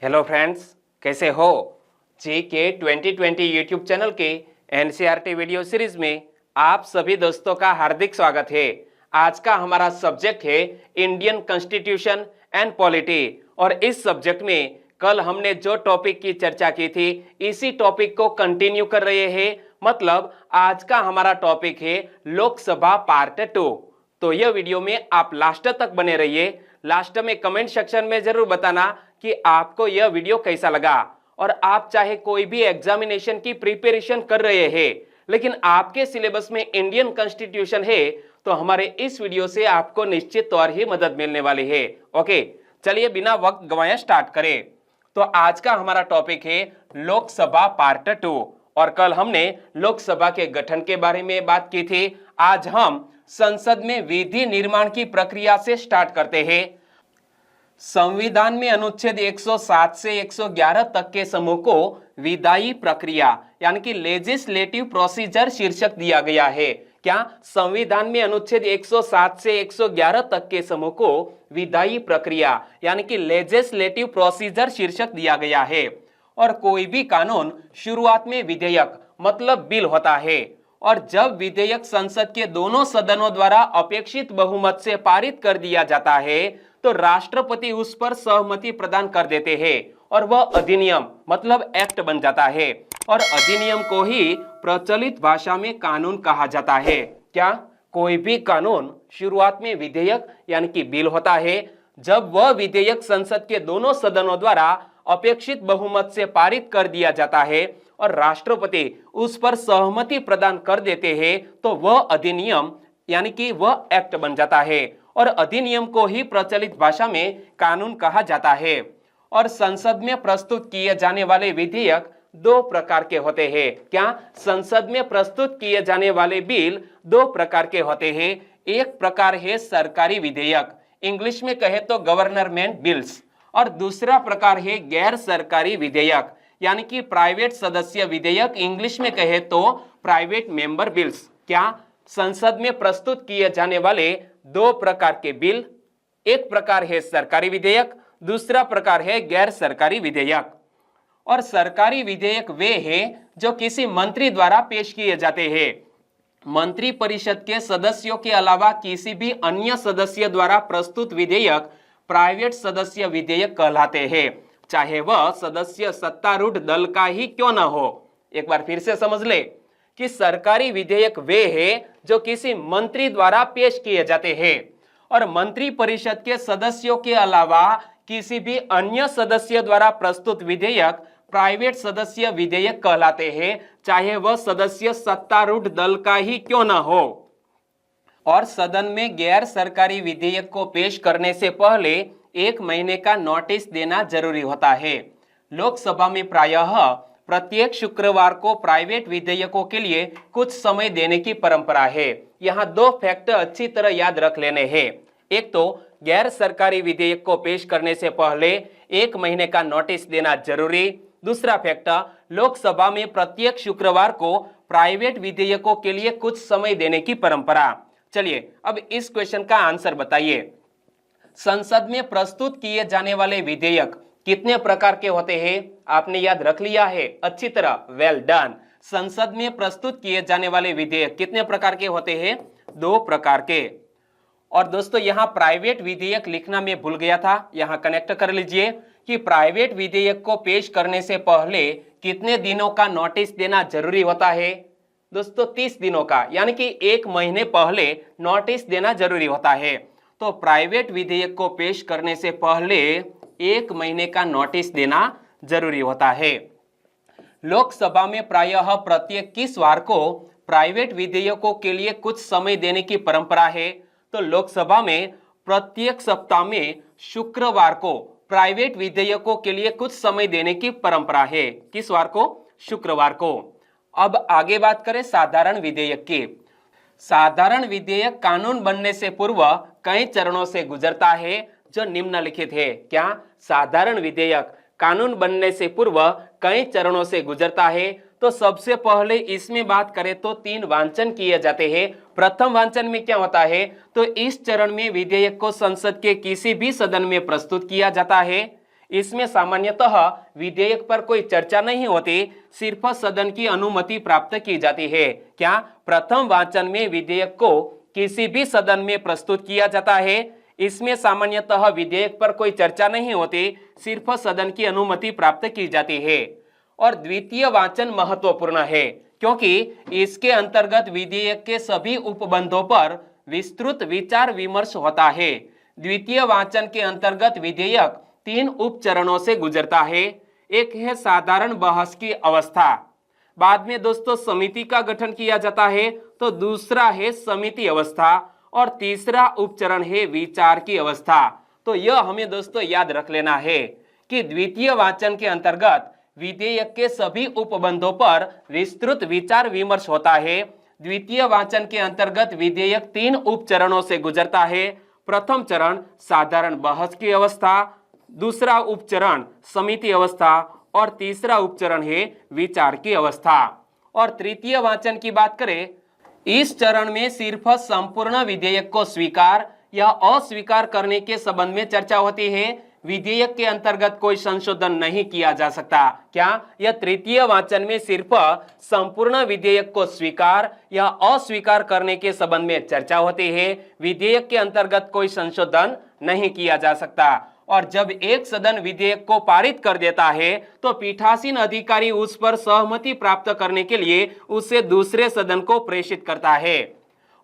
Hello friends, कैसे हो? जी के 2020 यूट्यूब चैनल के एनसीईआरटी वीडियो सीरीज में आप सभी दोस्तों का हार्दिक स्वागत है। आज का हमारा सब्जेक्ट है इंडियन कॉन्स्टिट्यूशन एंड पॉलिटी और इस सब्जेक्ट में कल हमने जो टॉपिक की चर्चा की थी इसी टॉपिक को कंटिन्यू कर रहे हैं। मतलब आज का हमारा टॉपिक है लोकसभा पार्ट 2। तो यह वीडियो में आप लास्ट तक बने रहिए। लास्ट में कमेंट सेक्शन में जरूर बताना कि आपको यह वीडियो कैसा लगा। और आप चाहे कोई भी एग्जामिनेशन की प्रिपरेशन कर रहे हैं लेकिन आपके सिलेबस में इंडियन कॉन्स्टिट्यूशन है तो हमारे इस वीडियो से आपको निश्चित तौर ही मदद मिलने वाली है। ओके, चलिए बिना वक्त गवाए स्टार्ट करें। तो आज का हमारा टॉपिक है लोकसभा पार्ट 2 और कल हमने लोकसभा के गठन के बारे में बात की थी। आज हम संसद में विधि निर्माण की प्रक्रिया से स्टार्ट करते हैं। संविधान में अनुच्छेद 107 से 111 तक के समूह को विधायी प्रक्रिया यानी कि लेजिस्लेटिव प्रोसीजर शीर्षक दिया गया है। क्या संविधान में अनुच्छेद 107 से 111 तक के समूह को विधायी प्रक्रिया यानी कि लेजिस्लेटिव प्रोसीजर शीर्षक दिया गया है। और कोई भी कानून शुरुआत में विधेयक मतलब बिल होता है और जब विधेयक संसद के दोनों सदनों द्वारा अपेक्षित बहुमत से पारित कर दिया जाता है तो राष्ट्रपति उस पर सहमति प्रदान कर देते हैं और वह अधिनियम मतलब एक्ट बन जाता है। और अधिनियम को ही प्रचलित भाषा में कानून कहा जाता है। क्या कोई भी कानून शुरुआत में विधेयक यानी कि बिल होता है। जब वह विधेयक संसद के दोनों सदनों द्वारा अपेक्षित बहुमत से पारित कर दिया जाता है और राष्ट्रपति उस पर सहमति प्रदान कर देते हैं तो वह अधिनियम यानी कि वह एक्ट बन जाता है और अधिनियम को ही प्रचलित भाषा में कानून कहा जाता है। और संसद में प्रस्तुत किए जाने वाले विधेयक दो प्रकार के होते हैं। क्या संसद में प्रस्तुत किए जाने वाले बिल दो प्रकार के होते हैं। एक प्रकार है सरकारी विधेयक, इंग्लिश में कहे तो गवर्नमेंट बिल्स, और दूसरा प्रकार है गैर सरकारी विधेयक यानी कि प्राइवेट सदस्य विधेयक, इंग्लिश में कहे तो प्राइवेट मेंबर बिल्स। क्या संसद में प्रस्तुत किए जाने वाले दो प्रकार के बिल, एक प्रकार है सरकारी विधेयक, दूसरा प्रकार है गैर सरकारी विधेयक। और सरकारी विधेयक वे हैं जो किसी मंत्री द्वारा पेश किए जाते हैं। मंत्री परिषद के सदस्यों के अलावा किसी भी अन्य सदस्य द्वारा प्रस्तुत विधेयक प्राइवेट सदस्य विधेयक कहलाते हैं, चाहे वह सदस्य सत्तारूढ़ दल का ही क्यों न हो। एक बार फिर से समझ ले कि सरकारी विधेयक वे हैं जो किसी मंत्री द्वारा पेश किए जाते हैं और मंत्री परिषद के सदस्यों के अलावा किसी भी अन्य सदस्य द्वारा प्रस्तुत विधेयक प्राइवेट सदस्य विधेयक कहलाते हैं, चाहे वह सदस्य सत्तारूढ़ दल का ही क्यों न हो। और सदन में गैर सरकारी विधेयक को पेश करने से पहले 1 महीने का नोटिस देना जरूरी होता है। लोकसभा में प्रायः प्रत्येक शुक्रवार को प्राइवेट विधेयकों के लिए कुछ समय देने की परंपरा है। यहाँ दो फैक्ट अच्छी तरह याद रख लेने हैं। एक तो गैर सरकारी विधेयक को पेश करने से पहले 1 महीने का नोटिस देना जरूरी। दूसरा फैक्ट, लोकसभा में प्रत्येक शुक्रवार को प्राइवेट विधेयकों के लिए कुछ समय देने की परंपरा। चलिए अब इस क्वेश्चन का आंसर बताइए। संसद में प्रस्तुत किए जाने वाले विधेयक कितने प्रकार के होते हैं? आपने याद रख लिया है अच्छी तरह, वेल डन। संसद में प्रस्तुत किए जाने वाले विधेयक कितने प्रकार के होते हैं? 2 प्रकार के। और दोस्तों यहाँ प्राइवेट विधेयक लिखना मैं भूल गया था, यहाँ कनेक्ट कर लीजिए कि प्राइवेट विधेयक को पेश करने से पहले कितने दिनों का नोटिस देना जरूरी होता है? दोस्तों 30 दिनों का, यानी कि 1 महीने पहले नोटिस देना जरूरी होता है। तो प्राइवेट विधेयक को पेश करने से पहले 1 महीने का नोटिस देना जरूरी होता है। लोकसभा में प्रायः प्रत्येक 21 वार को प्राइवेट विधेयकों के लिए कुछ समय देने की परंपरा है। तो लोकसभा में प्रत्येक सप्ताह में शुक्रवार को प्राइवेट विधेयकों के लिए कुछ समय देने की परंपरा है। किस वार को? शुक्रवार को। अब आगे बात करें साधारण विधेयक की। साधारण विधेयक कानून बनने से पूर्व कई चरणों से गुजरता है जो निम्नलिखित है। क्या साधारण विधेयक कानून बनने से पूर्व कई चरणों से गुजरता है? तो सबसे पहले इसमें बात करें तो 3 वांचन किए जाते हैं। प्रथम वांचन में क्या होता है? तो इस चरण में विधेयक को संसद के किसी भी सदन में प्रस्तुत किया जाता है। इसमें सामान्यतः विधेयक पर कोई चर्चा नहीं होती, सिर्फ सदन की अनुमति प्राप्त की जाती है। क्या प्रथम वाचन में विधेयक को किसी भी सदन में प्रस्तुत किया जाता है? इसमें सामान्यतः विधेयक पर कोई चर्चा नहीं होती, सिर्फ सदन की अनुमति प्राप्त की जाती है। और द्वितीय वाचन महत्वपूर्ण है क्योंकि इसके अंतर्गत विधेयक के सभी उपबंधों पर विस्तृत विचार विमर्श होता है। द्वितीय वाचन के अंतर्गत विधेयक 3 उपचरणों से गुजरता है। एक है साधारण बहस की अवस्था, बाद में दोस्तों समिति का गठन किया जाता है, तो दूसरा है समिति अवस्था, और तीसरा उपचरण है विचार की अवस्था। तो यह हमें दोस्तों याद रख लेना है कि द्वितीय वाचन के अंतर्गत विधेयक के सभी उपबंधों पर विस्तृत विचार विमर्श होता है। द्वितीय वाचन के अंतर्गत विधेयक 3 उपचरणों से गुजरता है। प्रथम चरण साधारण बहस की अवस्था, दूसरा उपचरण समिति अवस्था, और तीसरा उपचरण है विचार की अवस्था। और तृतीय वाचन की बात करें, इस चरण में सिर्फ संपूर्ण विधेयक को स्वीकार या अस्वीकार करने के संबंध में चर्चा होती है। विधेयक के अंतर्गत कोई संशोधन नहीं किया जा सकता। क्या यह तृतीय वाचन में सिर्फ संपूर्ण विधेयक को स्वीकार या अस्वीकार करने के संबंध में चर्चा होती है। विधेयक के अंतर्गत कोई संशोधन नहीं किया जा सकता। और जब एक सदन विधेयक को पारित कर देता है तो पीठासीन अधिकारी उस पर सहमति प्राप्त करने के लिए उसे दूसरे सदन को प्रेषित करता है,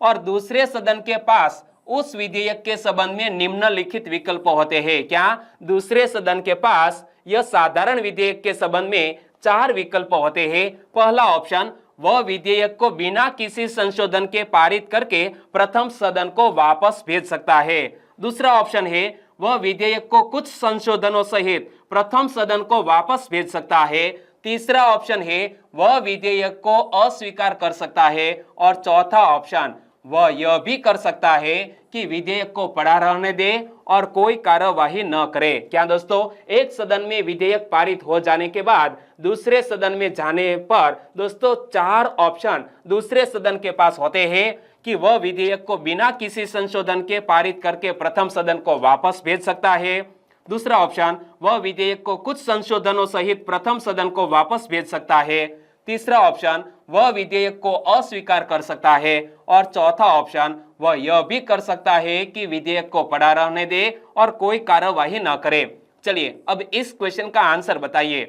और दूसरे सदन के पास उस विधेयक के संबंध में निम्नलिखित विकल्प होते हैं। क्या दूसरे सदन के पास यह साधारण विधेयक के संबंध में 4 विकल्प होते हैं। पहला ऑप्शन, वह विधेयक को बिना किसी संशोधन के पारित करके प्रथम सदन को वापस भेज सकता है। दूसरा ऑप्शन है, वह विधेयक को कुछ संशोधनों सहित प्रथम सदन को वापस भेज सकता है। तीसरा ऑप्शन है, वह विधेयक को अस्वीकार कर सकता है। और चौथा ऑप्शन, वह यह भी कर सकता है कि विधेयक को पड़ा रहने दे और कोई कार्यवाही न करे। क्या दोस्तों, एक सदन में विधेयक पारित हो जाने के बाद दूसरे सदन में जाने पर दोस्तों 4 ऑप्शन दूसरे सदन के पास होते हैं कि वह विधेयक को बिना किसी संशोधन के पारित करके प्रथम सदन को वापस भेज सकता है। दूसरा ऑप्शन, वह विधेयक को कुछ संशोधनों सहित प्रथम सदन को वापस भेज सकता है। तीसरा ऑप्शन, वह विधेयक को अस्वीकार कर सकता है। और चौथा ऑप्शन, वह यह भी कर सकता है कि विधेयक को पड़ा रहने दे और कोई कार्यवाही न करे। चलिए अब इस क्वेश्चन का आंसर बताइए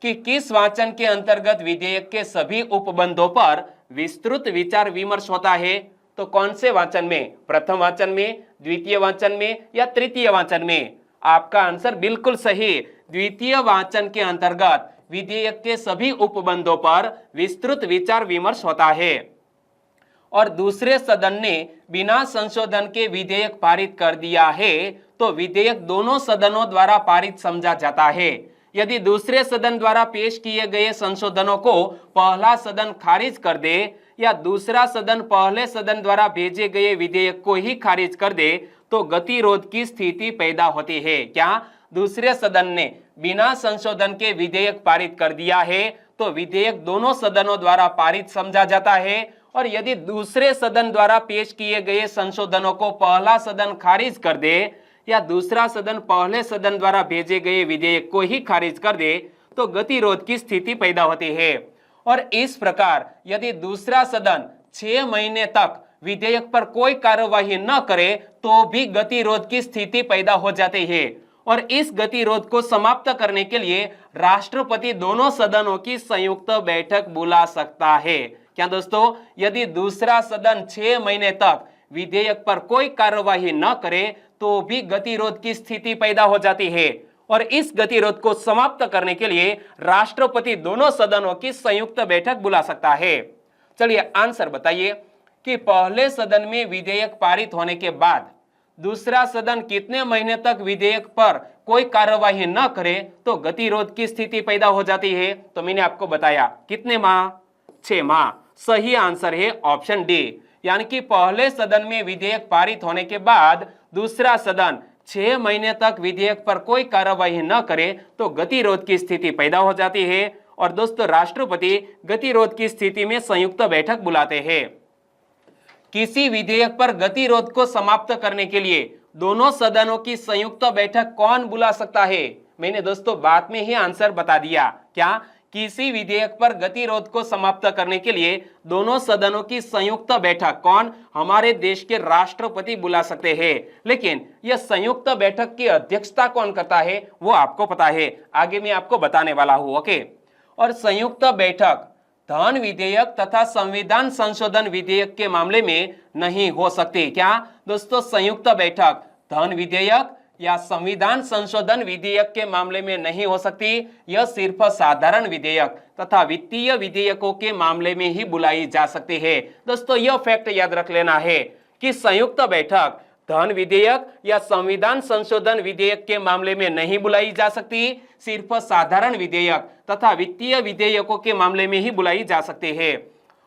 कि किस वाचन के अंतर्गत विधेयक के सभी उपबंधों पर विस्तृत विचार विमर्श होता है। तो कौन से वाचन में, प्रथम वाचन में, द्वितीय वाचन में या तृतीय वाचन में? आपका आंसर बिल्कुल सही, द्वितीय वाचन के अंतर्गत विधेयक के सभी उपबंधों पर विस्तृत विचार विमर्श होता है। और दूसरे सदन ने बिना संशोधन के विधेयक पारित कर दिया है तो विधेयक दोनों सदनों द्वारा पारित समझा जाता है। यदि दूसरे सदन द्वारा पेश किए गए संशोधनों को पहला सदन खारिज कर दे या दूसरा सदन पहले सदन द्वारा भेजे गए विधेयक को ही खारिज कर दे तो गतिरोध की स्थिति पैदा होती है। क्या दूसरे सदन ने बिना संशोधन के विधेयक पारित कर दिया है तो विधेयक दोनों सदनों द्वारा पारित समझा जाता है। और यदि दूसरे सदन द्वारा पेश किए गए संशोधनों को पहला सदन खारिज कर दे या दूसरा सदन पहले सदन द्वारा भेजे गए विधेयक को ही खारिज कर दे तो गतिरोध की स्थिति पैदा होती है। और इस प्रकार यदि दूसरा सदन 6 महीने तक विधेयक पर कोई कार्यवाही न करे तो भी गतिरोध की स्थिति पैदा हो जाती है। और इस गतिरोध को समाप्त करने के लिए राष्ट्रपति दोनों सदनों की संयुक्त बैठक बुला सकता है। क्या दोस्तों, यदि दूसरा सदन 6 महीने तक विधेयक पर कोई कार्यवाही न करे तो भी गतिरोध की स्थिति पैदा हो जाती है। और इस गतिरोध को समाप्त करने के लिए राष्ट्रपति दोनों सदनों की संयुक्त बैठक बुला सकता है। चलिए आंसर बताइए कि पहले सदन में विधेयक पारित होने के बाद दूसरा सदन कितने महीने तक विधेयक पर कोई कार्यवाही न करे तो गतिरोध की स्थिति पैदा हो जाती है। तो मैंने आपको बताया कितने माह, 6 माह। सही आंसर है ऑप्शन डी, यानी कि पहले सदन में विधेयक पारित होने के बाद दूसरा सदन 6 महीने तक विधेयक पर कोई कार्यवाही न करे तो गतिरोध की स्थिति पैदा हो जाती है। और दोस्तों, राष्ट्रपति गतिरोध की स्थिति में संयुक्त बैठक बुलाते हैं। किसी विधेयक पर गतिरोध को समाप्त करने के लिए दोनों सदनों की संयुक्त बैठक कौन बुला सकता है? मैंने दोस्तों बाद में ही आंसर बता दिया। क्या? किसी विधेयक पर गतिरोध को समाप्त करने के लिए दोनों सदनों की संयुक्त बैठक कौन? हमारे देश के राष्ट्रपति बुला सकते हैं। लेकिन यह संयुक्त बैठक की अध्यक्षता कौन करता है वो आपको पता है, आगे मैं आपको बताने वाला हूं। ओके। और संयुक्त बैठक धन विधेयक तथा संविधान संशोधन विधेयक के मामले में नहीं हो सकती। क्या दोस्तों? संयुक्त बैठक धन विधेयक या संविधान संशोधन विधेयक के मामले में नहीं हो सकती। यह सिर्फ साधारण विधेयक तथा वित्तीय विधेयकों के मामले में ही बुलाई जा सकती है। दोस्तों यह फैक्ट याद रख लेना है कि संयुक्त बैठक धन विधेयक या संविधान संशोधन विधेयक के मामले में नहीं बुलाई जा सकती, सिर्फ साधारण विधेयक तथा वित्तीय विधेयकों के मामले में ही बुलाई जा सकती है।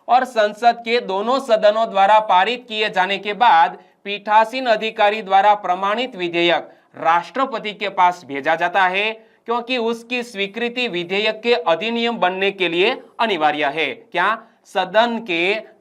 और संसद के दोनों सदनों द्वारा पारित किए जाने के बाद पीठासीन अधिकारी द्वारा प्रमाणित विधेयक राष्ट्रपति के पास भेजा जाता है, क्योंकि उसकी स्वीकृति विधेयक के अधिनियम बनने के लिए अनिवार्य है। क्या?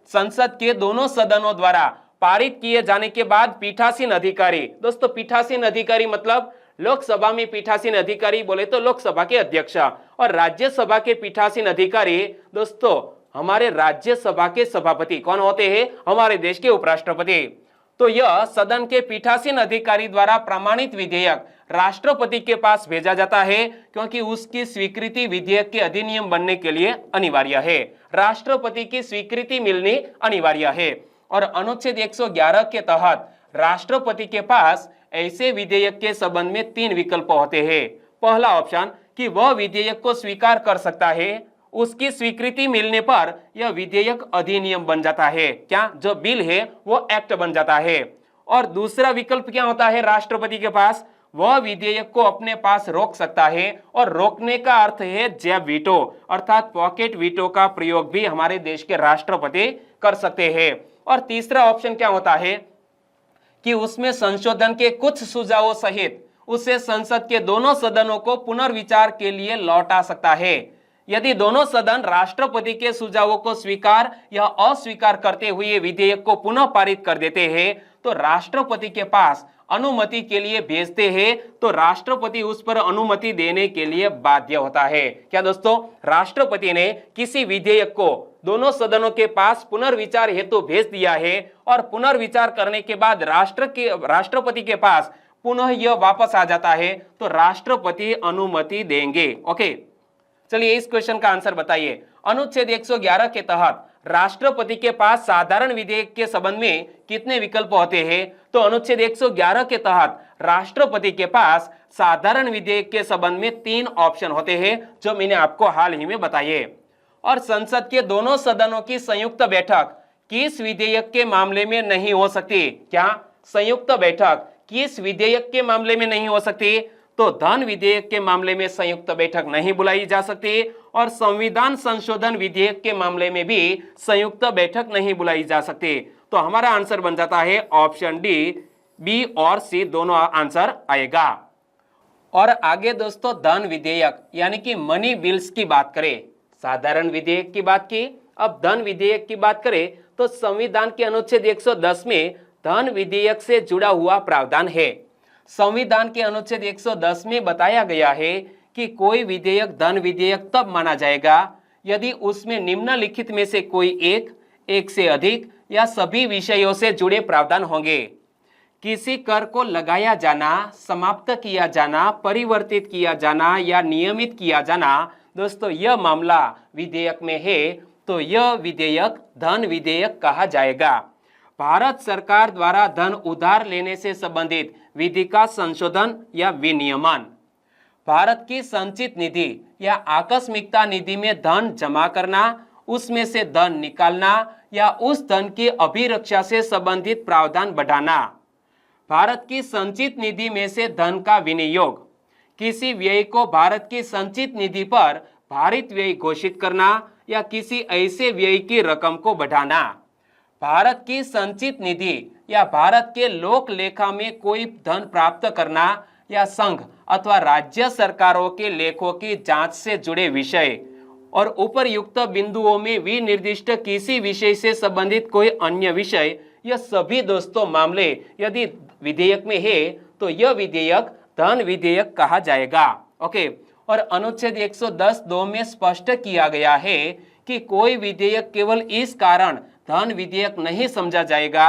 संसद के दोनों सदनों द्वारा पारित किए जाने के बाद पीठासीन अधिकारी, दोस्तों पीठासीन अधिकारी मतलब लोकसभा में पीठासीन अधिकारी बोले तो लोकसभा के अध्यक्ष, और राज्यसभा के पीठासीन अधिकारी दोस्तों हमारे राज्यसभा के सभापति कौन होते हैं? हमारे देश के उपराष्ट्रपति। तो यह सदन के पीठासीन अधिकारी द्वारा प्रमाणित विधेयक राष्ट्रपति के पास भेजा जाता है, क्योंकि उसकी स्वीकृति विधेयक के अधिनियम बनने के लिए अनिवार्य है। राष्ट्रपति की स्वीकृति मिलनी अनिवार्य है। और अनुच्छेद 111 के तहत राष्ट्रपति के पास ऐसे विधेयक के संबंध में 3 विकल्प होते हैं। पहला ऑप्शन कि वह विधेयक को स्वीकार कर सकता है, उसकी स्वीकृति मिलने पर यह विधेयक अधिनियम बन जाता है। क्या? जो बिल है वो एक्ट बन जाता है। और दूसरा विकल्प क्या होता है राष्ट्रपति के पास? वह विधेयक को अपने पास रोक सकता है, और रोकने का अर्थ है जैब वीटो अर्थात पॉकेट वीटो का प्रयोग भी हमारे देश के राष्ट्रपति कर सकते हैं। और तीसरा ऑप्शन क्या होता है कि उसमें संशोधन के कुछ सुझावों सहित उसे संसद के दोनों सदनों को पुनर्विचार के लिए लौटा सकता है। यदि दोनों सदन राष्ट्रपति के सुझावों को स्वीकार या अस्वीकार करते हुए विधेयक को पुनः पारित कर देते हैं तो राष्ट्रपति के पास अनुमति के लिए भेजते हैं, तो राष्ट्रपति उस पर अनुमति देने के लिए बाध्य होता है। क्या दोस्तों? राष्ट्रपति ने किसी विधेयक को दोनों सदनों के पास पुनर्विचार हेतु भेज दिया है, और पुनर्विचार करने के बाद राष्ट्रपति के पास पुनः यह वापस आ जाता है, तो राष्ट्रपति अनुमति देंगे। ओके, चलिए इस क्वेश्चन का आंसर बताइए। अनुच्छेद 111 के तहत राष्ट्रपति के पास साधारण विधेयक के संबंध में कितने विकल्प होते हैं? तो अनुच्छेद 111 के तहत राष्ट्रपति के पास साधारण विधेयक के संबंध में 3 ऑप्शन होते हैं, जो मैंने आपको हाल ही में बताए। और संसद के दोनों सदनों की संयुक्त बैठक किस विधेयक के मामले में नहीं हो सकती? क्या? संयुक्त बैठक किस विधेयक के मामले में नहीं हो सकती? तो धन विधेयक के मामले में संयुक्त बैठक नहीं बुलाई जा सकती, और संविधान संशोधन विधेयक के मामले में भी संयुक्त बैठक नहीं बुलाई जा सकती। तो हमारा आंसर बन जाता है ऑप्शन डी, बी और सी दोनों आंसर आएगा। और आगे दोस्तों धन विधेयक यानी कि मनी बिल्स की बात करें। साधारण विधेयक की बात की, अब धन विधेयक की बात करें तो संविधान के अनुच्छेद 110 में धन विधेयक से जुड़ा हुआ प्रावधान है। संविधान के अनुच्छेद 110 में बताया गया है कि कोई विधेयक धन विधेयक तब माना जाएगा यदि उसमें निम्नलिखित में से कोई एक से अधिक या सभी विषयों से जुड़े प्रावधान होंगे। किसी कर को लगाया जाना, समाप्त किया जाना, परिवर्तित किया जाना या नियमित किया जाना, दोस्तों यह मामला विधेयक में है तो यह विधेयक धन विधेयक कहा जाएगा। भारत सरकार द्वारा धन उधार लेने से संबंधित विधि का संशोधन या विनियमन, भारत की संचित निधि या आकस्मिकता निधि में धन जमा करना, उसमें से धन निकालना या उस धन की अभिरक्षा से संबंधित प्रावधान बढ़ाना, भारत की संचित निधि में से धन का विनियोग, किसी व्यय को भारत की संचित निधि पर भारित व्यय घोषित करना या किसी ऐसे व्यय की रकम को बढ़ाना, भारत की संचित निधि या भारत के लोक लेखा में कोई धन प्राप्त करना या संघ अथवा राज्य सरकारों के लेखों की जांच से जुड़े विषय, और उपरयुक्त बिंदुओं में विनिर्दिष्ट किसी विषय से संबंधित कोई अन्य विषय, यह सभी दोस्तों मामले यदि विधेयक में है तो यह विधेयक धन विधेयक कहा जाएगा। ओके। और अनुच्छेद 110(2) में स्पष्ट किया गया है कि कोई विधेयक केवल इस कारण धन विधेयक नहीं समझा जाएगा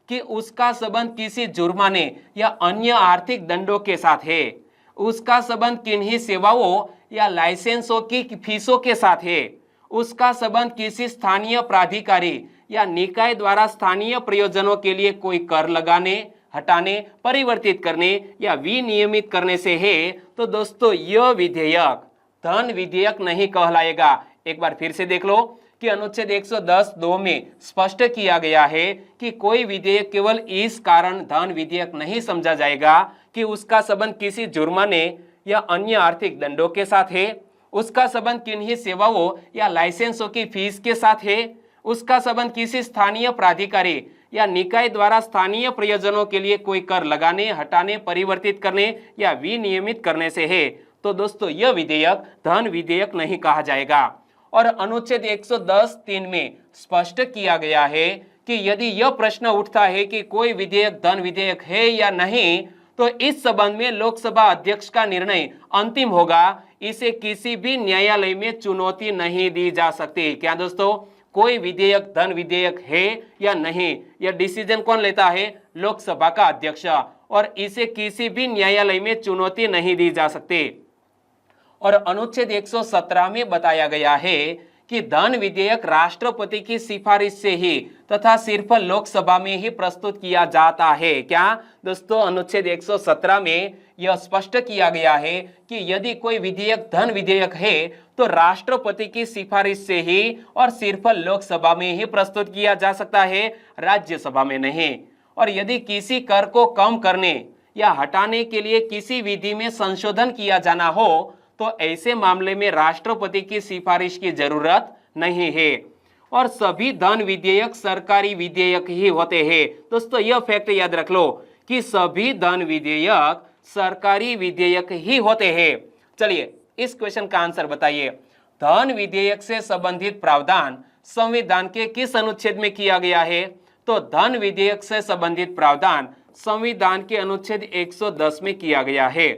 कि उसका संबंध किसी जुर्माने या अन्य आर्थिक दंडों के साथ है, उसका संबंध किन्हीं सेवाओं या लाइसेंसों की फीसों के साथ है, उसका संबंध किसी स्थानीय प्राधिकारी या निकाय द्वारा स्थानीय प्रयोजनों के लिए कोई कर लगाने, हटाने, परिवर्तित करने या विनियमित करने से है, तो दोस्तों यह विधेयक धन विधेयक नहीं कहलाएगा। एक बार फिर से देख लो कि अनुच्छेद 110(2) में स्पष्ट किया गया है कि कोई विधेयक केवल इस कारण धन विधेयक नहीं समझा जाएगा कि उसका संबंध किसी जुर्माने या अन्य आर्थिक दंडों के साथ है, उसका संबंध किन्हीं सेवाओं या लाइसेंसों की फीस के साथ है, उसका संबंध किसी स्थानीय प्राधिकारी या निकाय द्वारा स्थानीय प्रयोजनों के लिए कोई कर लगाने, हटाने, परिवर्तित करने या विनियमित करने से है, तो दोस्तों यह विधेयक धन विधेयक नहीं कहा जाएगा। और अनुच्छेद 110(3) में स्पष्ट किया गया है कि यदि यह प्रश्न उठता है कि कोई विधेयक धन विधेयक है या नहीं, तो इस संबंध में लोकसभा अध्यक्ष का निर्णय अंतिम होगा, इसे किसी भी न्यायालय में चुनौती नहीं दी जा सकती। क्या दोस्तों, कोई विधेयक धन विधेयक है या नहीं, यह डिसीजन कौन लेता है? लोकसभा का अध्यक्ष, और इसे किसी भी न्यायालय में चुनौती नहीं दी जा सकती। और अनुच्छेद 117 में बताया गया है कि धन विधेयक राष्ट्रपति की सिफारिश से ही तथा सिर्फ लोकसभा में ही प्रस्तुत किया जाता है। क्या दोस्तों, अनुच्छेद 117 में यह स्पष्ट किया गया है कि यदि कोई विधेयक धन विधेयक है तो राष्ट्रपति की सिफारिश से ही और सिर्फ लोकसभा में ही प्रस्तुत किया जा सकता है, राज्यसभा में नहीं। और यदि किसी कर को कम करने या हटाने के लिए किसी विधि में संशोधन किया जाना हो तो ऐसे मामले में राष्ट्रपति की सिफारिश की जरूरत नहीं है। और सभी धन विधेयक सरकारी विधेयक ही होते हैं। दोस्तों यह फैक्ट याद रख लो कि सभी धन विधेयक सरकारी विधेयक ही होते हैं। चलिए इस क्वेश्चन का आंसर बताइए। धन विधेयक से संबंधित प्रावधान संविधान के किस अनुच्छेद में किया गया है? तो धन विधेयक से संबंधित प्रावधान संविधान के अनुच्छेद 110 में किया गया है।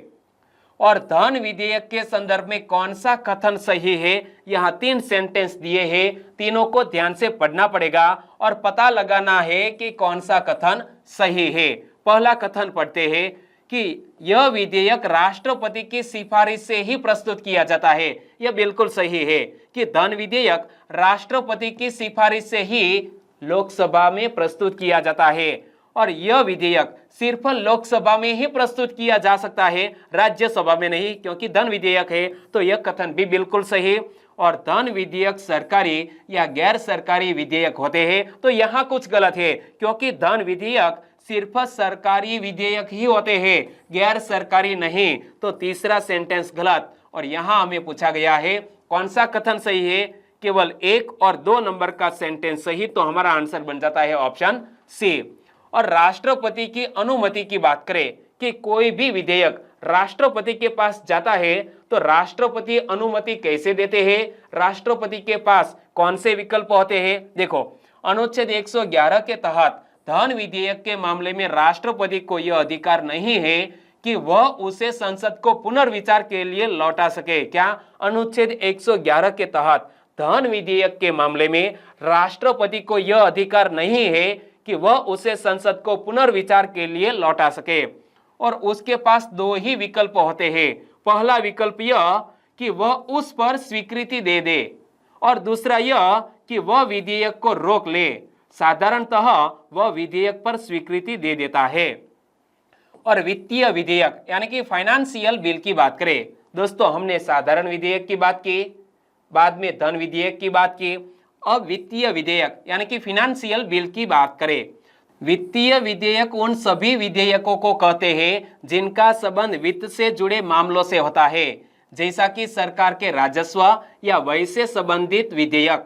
और धन विधेयक के संदर्भ में कौन सा कथन सही है? यहाँ 3 सेंटेंस दिए हैं, तीनों को ध्यान से पढ़ना पड़ेगा और पता लगाना है कि कौन सा कथन सही है। पहला कथन पढ़ते हैं कि यह विधेयक राष्ट्रपति की सिफारिश से ही प्रस्तुत किया जाता है। यह बिल्कुल सही है कि धन विधेयक राष्ट्रपति की सिफारिश से ही लोकसभा में प्रस्तुत किया जाता है, और यह विधेयक सिर्फ लोकसभा में ही प्रस्तुत किया जा सकता है, राज्यसभा में नहीं, क्योंकि धन विधेयक है। तो यह कथन भी बिल्कुल सही। और धन विधेयक सरकारी या गैर सरकारी विधेयक होते हैं, तो यहाँ कुछ गलत है, क्योंकि धन विधेयक सिर्फ सरकारी विधेयक ही होते हैं, गैर सरकारी नहीं। तो तीसरा सेंटेंस गलत। और यहाँ हमें पूछा गया है कौन सा कथन सही है? केवल 1 और 2 नंबर का सेंटेंस सही, तो हमारा आंसर बन जाता है ऑप्शन सी। और राष्ट्रपति की अनुमति की बात करें कि कोई भी विधेयक राष्ट्रपति के पास जाता है तो राष्ट्रपति अनुमति कैसे देते हैं? राष्ट्रपति के पास कौन से विकल्प होते हैं? देखो, अनुच्छेद 111 के तहत धन विधेयक के मामले में राष्ट्रपति को यह अधिकार नहीं है कि वह उसे संसद को पुनर्विचार के लिए लौटा सके। क्या? अनुच्छेद 111 के तहत धन विधेयक के मामले में राष्ट्रपति को यह अधिकार नहीं है कि वह उसे संसद को पुनर्विचार के लिए लौटा सके। और उसके पास 2 ही विकल्प होते हैं। पहला विकल्प यह कि वह उस पर स्वीकृति दे दे, और दूसरा यह कि वह विधेयक को रोक ले। साधारणतः वह विधेयक पर स्वीकृति दे देता है। और वित्तीय विधेयक यानी कि फाइनेंशियल बिल की बात करें, दोस्तों हमने साधारण विधेयक की बात की, बाद में धन विधेयक की बात की, अब वित्तीय विधेयक यानी कि फाइनेंशियल बिल की बात करें। वित्तीय विधेयक उन सभी विधेयकों को कहते हैं जिनका संबंध वित्त से जुड़े मामलों से होता है, जैसा कि सरकार के राजस्व या व्यय से संबंधित विधेयक,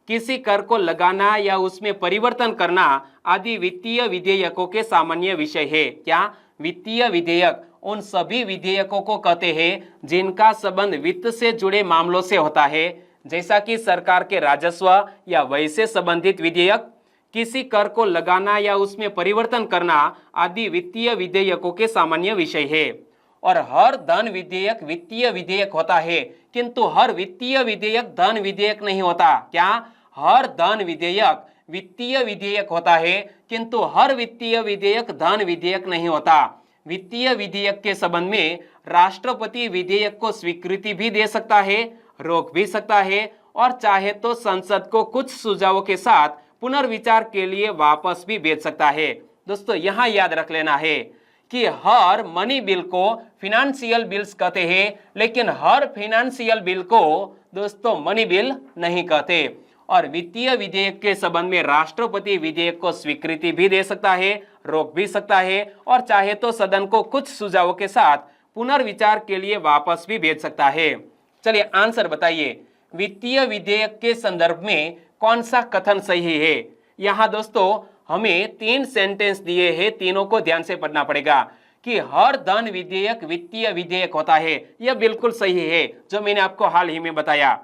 किसी कर को लगाना या उसमें परिवर्तन करना आदि वित्तीय विधेयकों के सामान्य विषय है। क्या? वित्तीय विधेयक उन सभी विधेयकों को कहते हैं जिनका संबंध वित्त से जुड़े मामलों से होता है, जैसा कि सरकार के राजस्व या व्यय से संबंधित विधेयक, किसी कर को लगाना या उसमें परिवर्तन करना आदि वित्तीय विधेयकों के सामान्य विषय है। और हर धन विधेयक वित्तीय विधेयक होता है, किंतु हर वित्तीय विधेयक धन विधेयक नहीं होता। क्या? हर धन विधेयक वित्तीय विधेयक होता है, किंतु हर वित्तीय विधेयक धन विधेयक नहीं होता। वित्तीय विधेयक के संबंध में राष्ट्रपति विधेयक को स्वीकृति भी दे सकता है, रोक भी सकता है, और चाहे तो संसद को कुछ सुझावों के साथ पुनर्विचार के लिए वापस भी भेज सकता है। दोस्तों यहां याद रख लेना है कि हर मनी बिल को फिनेंशियल बिल्स कहते हैं, लेकिन हर फिनेंशियल बिल को दोस्तों मनी बिल नहीं कहते। और वित्तीय विधेयक के संबंध में राष्ट्रपति विधेयक को स्वीकृति भी दे सकता है, रोक भी सकता है, और चाहे तो सदन को कुछ सुझावों के साथ पुनर्विचार के लिए वापस भी भेज सकता है। चलिए आंसर बताइए, वित्तीय विधेयक के संदर्भ में कौन सा कथन सही है? यहां दोस्तों हमें 3 सेंटेंस दिए हैं, तीनों को ध्यान से पढ़ना पड़ेगा कि हर धन विधेयक वित्तीय विधेयक होता है, यह बिल्कुल सही है जो मैंने आपको हाल ही में बताया।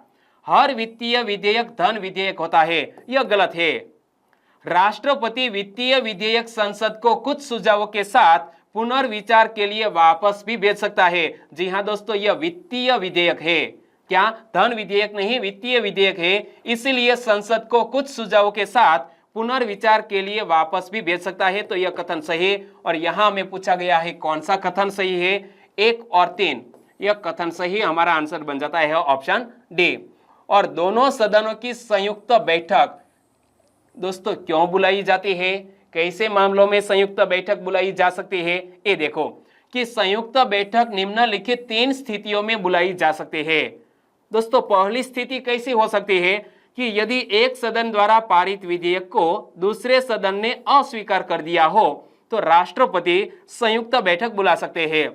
हर वित्तीय विधेयक धन विधेयक होता है, यह गलत है। राष्ट्रपति वित्तीय विधेयक संसद को कुछ सुझावों के साथ पुनर्विचार के लिए वापस भी भेज सकता है। जी हां दोस्तों, यह वित्तीय विधेयक है। क्या? धन विधेयक नहीं, वित्तीय विधेयक है, इसीलिए संसद को कुछ सुझावों के साथ पुनर्विचार के लिए वापस भी भेज सकता है। तो यह कथन सही। और यहां हमें पूछा गया है कौन सा कथन सही है? 1 और 3 यह कथन सही, हमारा आंसर बन जाता है ऑप्शन डी। और दोनों सदनों की संयुक्त बैठक दोस्तों क्यों बुलाई जाती है? कैसे मामलों में संयुक्त बैठक बुलाई जा सकती है? ये देखो कि संयुक्त बैठक निम्नलिखित 3 स्थितियों में बुलाई जा सकती है। दोस्तों पहली स्थिति कैसी हो सकती है कि यदि एक सदन द्वारा पारित विधेयक को दूसरे सदन ने अस्वीकार कर दिया हो तो राष्ट्रपति संयुक्त बैठक बुला सकते हैं।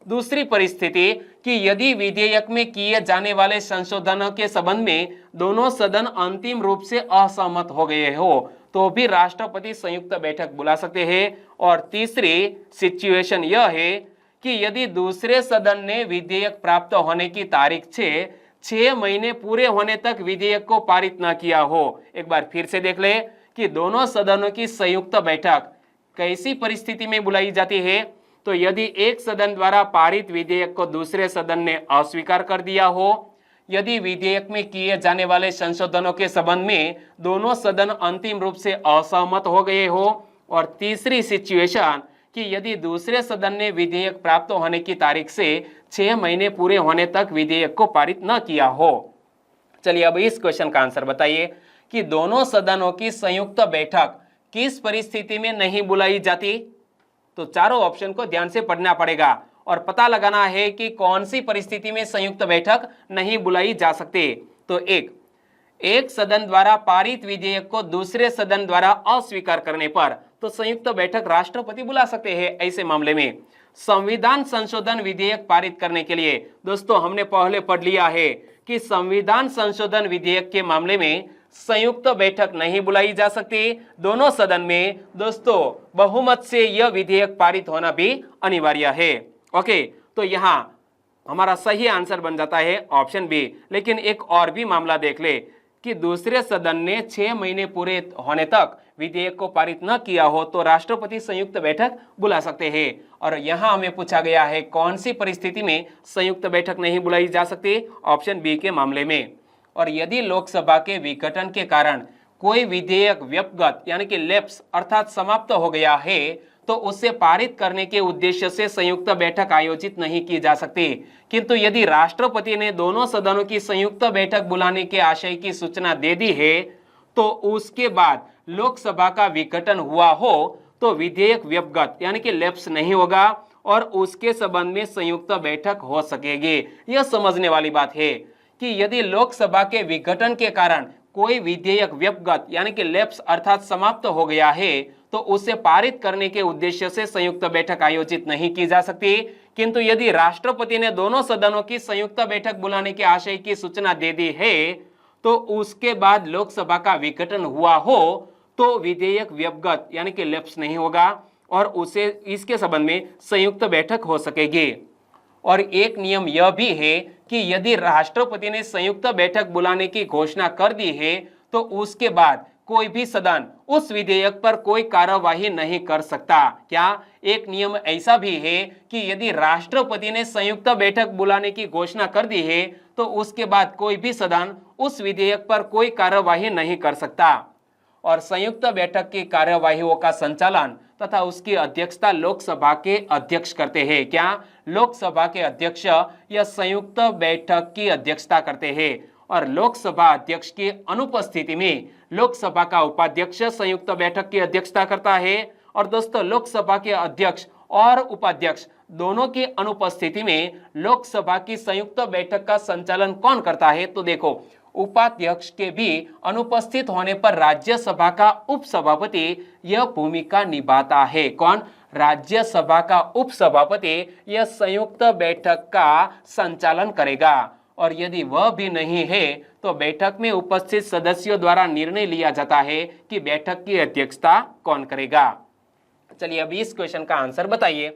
दूसरी परिस्थिति कि यदि विधेयक में किए जाने वाले संशोधनों के संबंध में दोनों सदन अंतिम रूप से असहमत हो गए हो तो भी राष्ट्रपति संयुक्त बैठक बुला सकते हैं। और तीसरी सिचुएशन यह है कि यदि दूसरे सदन ने विधेयक प्राप्त होने की तारीख से 6 महीने पूरे होने तक विधेयक को पारित न किया हो। एक बार फिर से देख ले कि दोनों सदनों की संयुक्त बैठक कैसी परिस्थिति में बुलाई जाती है? तो यदि एक सदन द्वारा पारित विधेयक को दूसरे सदन ने अस्वीकार कर दिया हो, यदि विधेयक में किए जाने वाले संशोधनों के संबंध में दोनों सदन अंतिम रूप से असहमत हो गए हो, और तीसरी सिचुएशन कि यदि दूसरे सदन ने विधेयक प्राप्त होने की तारीख से 6 महीने पूरे होने तक विधेयक को पारित न किया हो। चलिए अब इस क्वेश्चन का आंसर बताइए कि दोनों सदनों की संयुक्त बैठक किस परिस्थिति में नहीं बुलाई जाती? तो चारों ऑप्शन को ध्यान से पढ़ना पड़ेगा और पता लगाना है कि कौन सी परिस्थिति में संयुक्त बैठक नहीं बुलाई जा सकती। तो एक सदन द्वारा पारित विधेयक को दूसरे सदन द्वारा अस्वीकार करने पर तो संयुक्त बैठक राष्ट्रपति बुला सकते हैं। ऐसे मामले में संविधान संशोधन विधेयक पारित करने के लिए दोस्तों हमने पहले पढ़ लिया है कि संविधान संशोधन विधेयक के मामले में संयुक्त बैठक नहीं बुलाई जा सकती। दोनों सदन में दोस्तों बहुमत से यह विधेयक पारित होना भी अनिवार्य है। ओके, तो यहां हमारा सही आंसर बन जाता है ऑप्शन बी। लेकिन एक और भी मामला देख ले कि दूसरे सदन ने 6 महीने पूरे होने तक विधेयक को पारित न किया हो तो राष्ट्रपति संयुक्त बैठक बुला सकते हैं। और यहां हमें पूछा गया है कौन सी परिस्थिति में संयुक्त बैठक नहीं बुलाई जा सकती? ऑप्शन बी के मामले में। और यदि लोकसभा के विघटन के कारण कोई विधेयक व्यपगत यानी कि लैप्स अर्थात समाप्त हो गया है तो उसे पारित करने के उद्देश्य से संयुक्त बैठक आयोजित नहीं की जा सकती। किंतु यदि राष्ट्रपति ने दोनों सदनों की संयुक्त बैठक बुलाने के आशय की सूचना दे दी है तो उसके बाद लोकसभा का विघटन हुआ हो तो विधेयक व्यपगत यानी कि लैप्स नहीं होगा और उसके संबंध में संयुक्त बैठक हो सकेगी। यह समझने वाली बात है कि यदि लोकसभा के विघटन के कारण कोई विधेयक व्यपगत यानी कि लैप्स अर्थात समाप्त हो गया है तो उसे पारित करने के उद्देश्य से संयुक्त बैठक आयोजित नहीं की जा सकती। किंतु यदि राष्ट्रपति ने दोनों सदनों की संयुक्त बैठक बुलाने के आशय की सूचना दे दी है तो उसके बाद लोकसभा का विघटन हुआ हो तो विधेयक व्यपगत यानी कि लैप्स नहीं होगा और उसे इसके संबंध में संयुक्त बैठक हो सकेगी। और एक नियम यह भी है कि यदि राष्ट्रपति ने संयुक्त बैठक बुलाने की घोषणा कर दी है तो उसके बाद कोई भी सदन उस विधेयक पर कोई कार्यवाही नहीं कर सकता। क्या एक नियम ऐसा भी है कि यदि राष्ट्रपति ने संयुक्त बैठक बुलाने की घोषणा कर दी है तो उसके बाद कोई भी सदन उस विधेयक पर कोई कार्यवाही नहीं कर सकता। और संयुक्त बैठक की कार्यवाहियों का संचालन तथा उसकी अध्यक्षता लोकसभा के अध्यक्ष करते हैं। क्या लोकसभा के अध्यक्ष या संयुक्त बैठक की अध्यक्षता करते हैं और लोकसभा अध्यक्ष की अनुपस्थिति में लोकसभा का उपाध्यक्ष संयुक्त बैठक की अध्यक्षता करता है। और दोस्तों, लोकसभा के अध्यक्ष और उपाध्यक्ष दोनों की अनुपस्थिति में लोकसभा की संयुक्त बैठक का संचालन कौन करता है? तो देखो, उपाध्यक्ष के भी अनुपस्थित होने पर राज्यसभा का उपसभापति यह भूमिका निभाता है। कौन? राज्यसभा का उपसभापति यह संयुक्त बैठक का संचालन करेगा। और यदि वह भी नहीं है तो बैठक में उपस्थित सदस्यों द्वारा निर्णय लिया जाता है कि बैठक की अध्यक्षता कौन करेगा। चलिए अब इस क्वेश्चन का आंसर बताइए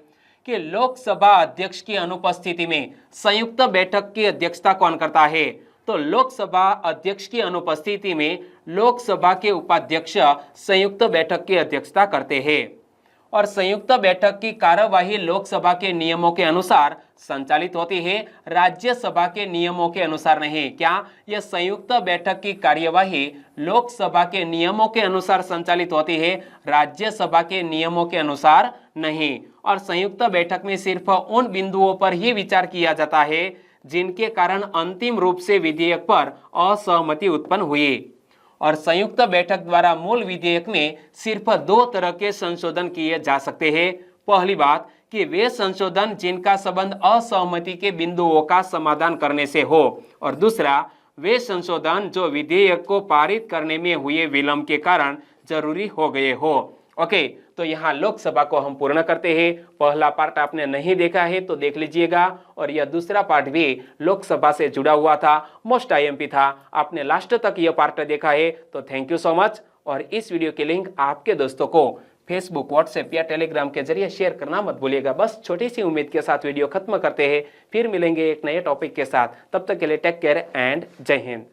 कि लोकसभा अध्यक्ष की अनुपस्थिति में संयुक्त बैठक की अध्यक्षता कौन करता है? तो लोकसभा अध्यक्ष की अनुपस्थिति में लोकसभा के उपाध्यक्ष संयुक्त बैठक की अध्यक्षता करते हैं। और संयुक्त बैठक की कार्यवाही लोकसभा के नियमों के अनुसार संचालित होती है, राज्यसभा के नियमों के अनुसार नहीं। क्या यह संयुक्त बैठक की कार्यवाही लोकसभा के नियमों के अनुसार संचालित होती है, राज्यसभा के नियमों के अनुसार नहीं। और संयुक्त बैठक में सिर्फ उन बिंदुओं पर ही विचार किया जाता है जिनके कारण अंतिम रूप से विधेयक पर असहमति उत्पन्न हुई। और संयुक्त बैठक द्वारा मूल विधेयक में सिर्फ दो तरह के संशोधन किए जा सकते हैं। पहली बात कि वे संशोधन जिनका संबंध असहमति के बिंदुओं का समाधान करने से हो, और दूसरा वे संशोधन जो विधेयक को पारित करने में हुए विलंब के कारण जरूरी हो गए हो। ओके, तो यहाँ लोकसभा को हम पूर्ण करते हैं। पहला पार्ट आपने नहीं देखा है तो देख लीजिएगा, और यह दूसरा पार्ट भी लोकसभा से जुड़ा हुआ था, मोस्ट आईएमपी था। आपने लास्ट तक यह पार्ट देखा है तो थैंक यू सो मच। और इस वीडियो की लिंक आपके दोस्तों को फेसबुक, व्हाट्सएप या टेलीग्राम के जरिए शेयर करना मत भूलिएगा। बस छोटी सी उम्मीद के साथ वीडियो खत्म करते हैं, फिर मिलेंगे एक नए टॉपिक के साथ। तब तक के लिए टेक केयर एंड जय हिंद।